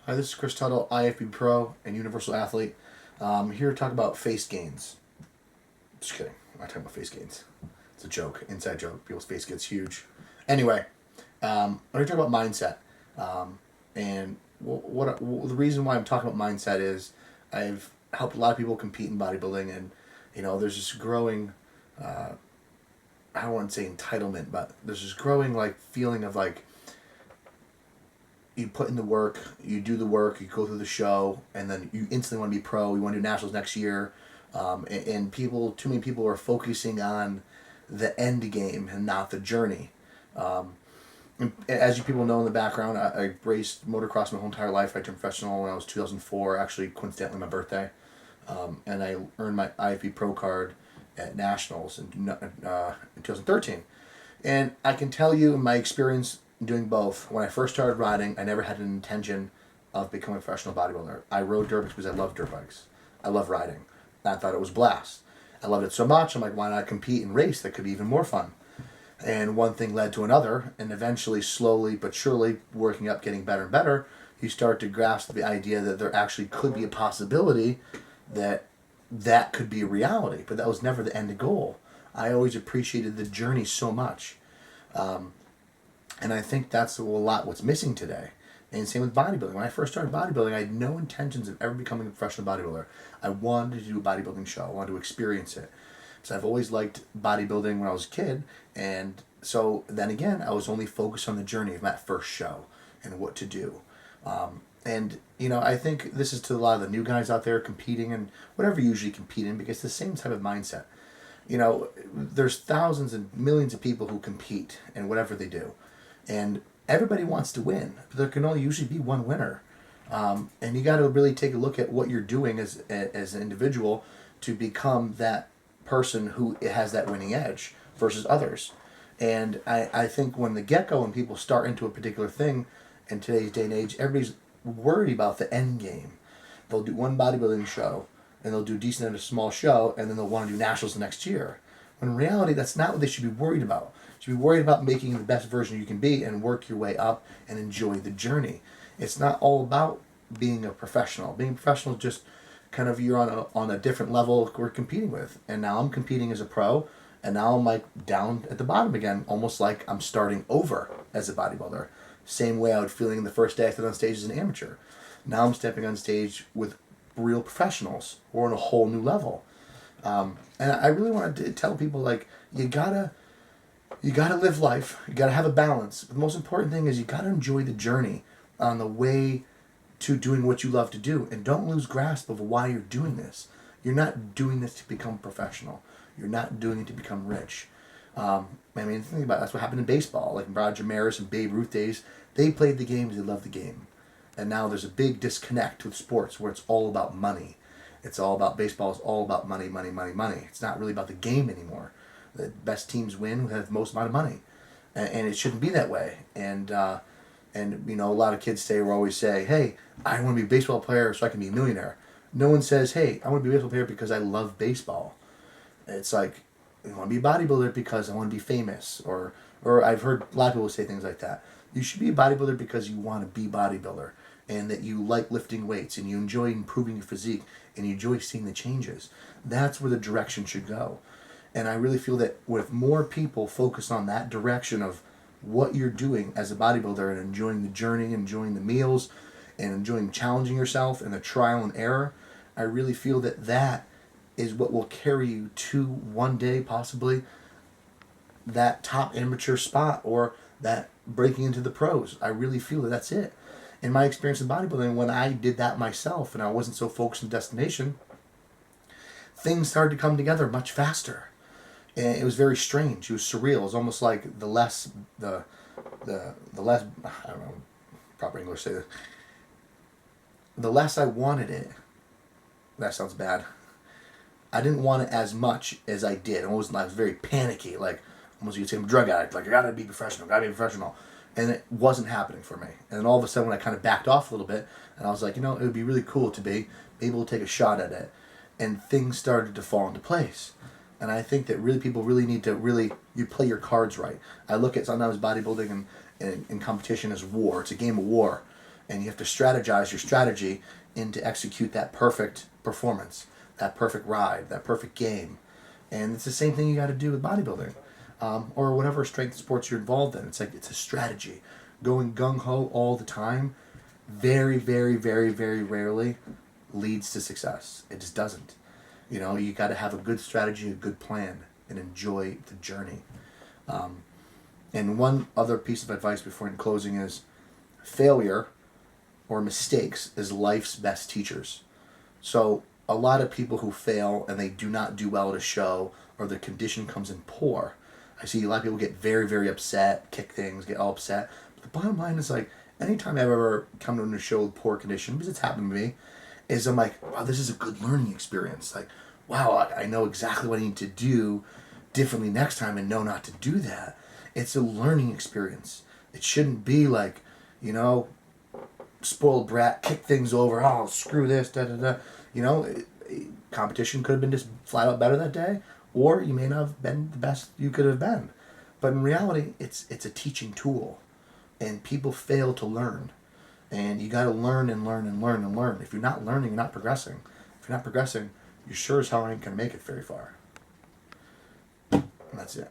Hi, this is Chris Tuttle, IFBB Pro and Universal athlete. Here to talk about face gains. Just kidding. I'm not talking about face gains. It's a joke, inside joke. People's face gets huge. Anyway, I'm going to talk about mindset. And the reason why I'm talking about mindset is I've helped a lot of people compete in bodybuilding, and there's this growing. I don't want to say entitlement, but there's this growing feeling of you put in the work, you do the work, you go through the show, and then you instantly want to be pro. You want to do nationals next year, and too many people are focusing on the end game and not the journey. And as you people know in the background, I raced motocross my whole entire life. I turned professional when I was 2004, actually coincidentally my birthday, and I earned my IFBB Pro card at nationals in 2013. And I can tell you in my experience doing both, when I first started riding, I never had an intention of becoming a professional bodybuilder. I rode dirt bikes because I love dirt bikes. I love riding. I thought it was blast. I loved it so much, I'm like, why not compete and race? That could be even more fun. And one thing led to another, and eventually, slowly but surely, working up, getting better and better, you start to grasp the idea that there actually could be a possibility that could be a reality. But that was never the end goal. I always appreciated the journey so much. And I think that's a lot what's missing today. And same with bodybuilding. When I first started bodybuilding, I had no intentions of ever becoming a professional bodybuilder. I wanted to do a bodybuilding show. I wanted to experience it. So I've always liked bodybuilding when I was a kid. And so then again, I was only focused on the journey of that first show and what to do. I think this is to a lot of the new guys out there competing and whatever you usually compete in, because it's the same type of mindset. There's thousands and millions of people who compete in whatever they do. And everybody wants to win, but there can only usually be one winner. And you got to really take a look at what you're doing as an individual to become that person who has that winning edge versus others. And I think when the get-go, when people start into a particular thing in today's day and age, everybody's worried about the end game. They'll do one bodybuilding show, and they'll do decent at a small show, and then they'll want to do nationals the next year. When in reality, that's not what they should be worried about. You should be worried about making the best version you can be and work your way up and enjoy the journey. It's not all about being a professional. Being a professional is just kind of you're on a different level we're competing with. And now I'm competing as a pro, and now I'm down at the bottom again, almost like I'm starting over as a bodybuilder. Same way I was feeling the first day I stood on stage as an amateur. Now I'm stepping on stage with real professionals. We're on a whole new level. And I really wanted to tell people, you gotta live life. You gotta have a balance. But the most important thing is you gotta enjoy the journey on the way to doing what you love to do. And don't lose grasp of why you're doing this. You're not doing this to become professional. You're not doing it to become rich. Think about it. That's what happened in baseball. Like Roger Maris and Babe Ruth days, they played the game because they loved the game. And now there's a big disconnect with sports where it's all about money. It's all about baseball. It's all about money, money, money, money. It's not really about the game anymore. The best teams win who have the most amount of money, and it shouldn't be that way. And a lot of kids today will always say, "Hey, I want to be a baseball player so I can be a millionaire." No one says, "Hey, I want to be a baseball player because I love baseball." It's like, I want to be a bodybuilder because I want to be famous, or I've heard a lot of people say things like that. You should be a bodybuilder because you want to be bodybuilder, and that you like lifting weights, and you enjoy improving your physique, and you enjoy seeing the changes. That's where the direction should go. And I really feel that with more people focus on that direction of what you're doing as a bodybuilder and enjoying the journey, enjoying the meals, and enjoying challenging yourself and the trial and error, I really feel that is what will carry you to one day possibly that top amateur spot or that breaking into the pros. I really feel that that's it. In my experience in bodybuilding, when I did that myself and I wasn't so focused on destination, things started to come together much faster. And it was very strange. It was surreal. It was almost like the less I don't know proper English say this. The less I wanted it. That sounds bad. I didn't want it as much as I did. I was very panicky, almost you could say I'm a drug addict. I gotta be professional. And it wasn't happening for me. And then all of a sudden when I kind of backed off a little bit, and I was like, it would be really cool to be able to take a shot at it. And things started to fall into place. And I think that people really need to you play your cards right. I look at sometimes bodybuilding and competition as war. It's a game of war. And you have to strategize your strategy in to execute that perfect performance, that perfect ride, that perfect game. And it's the same thing you got to do with bodybuilding, or whatever strength sports you're involved in. It's like it's a strategy. Going gung-ho all the time very, very, very, very rarely leads to success. It just doesn't. You know, you got to have a good strategy, a good plan, and enjoy the journey. And one other piece of advice before in closing is failure or mistakes is life's best teachers. So a lot of people who fail and they do not do well at a show or the condition comes in poor, I see a lot of people get very, very upset, kick things, get all upset. But the bottom line is like, anytime I've ever come to a show with poor condition, because it's happened to me, is I'm like, wow, this is a good learning experience. Like, wow, I know exactly what I need to do differently next time and know not to do that. It's a learning experience. It shouldn't be like, you know, spoiled brat, kick things over, oh, screw this, da da da. You know, competition could have been just flat out better that day, or you may not have been the best you could have been. But in reality, it's a teaching tool, and people fail to learn. And you got to learn and learn and learn and learn. If you're not learning, you're not progressing. If you're not progressing, you sure as hell ain't going to make it very far. And that's it.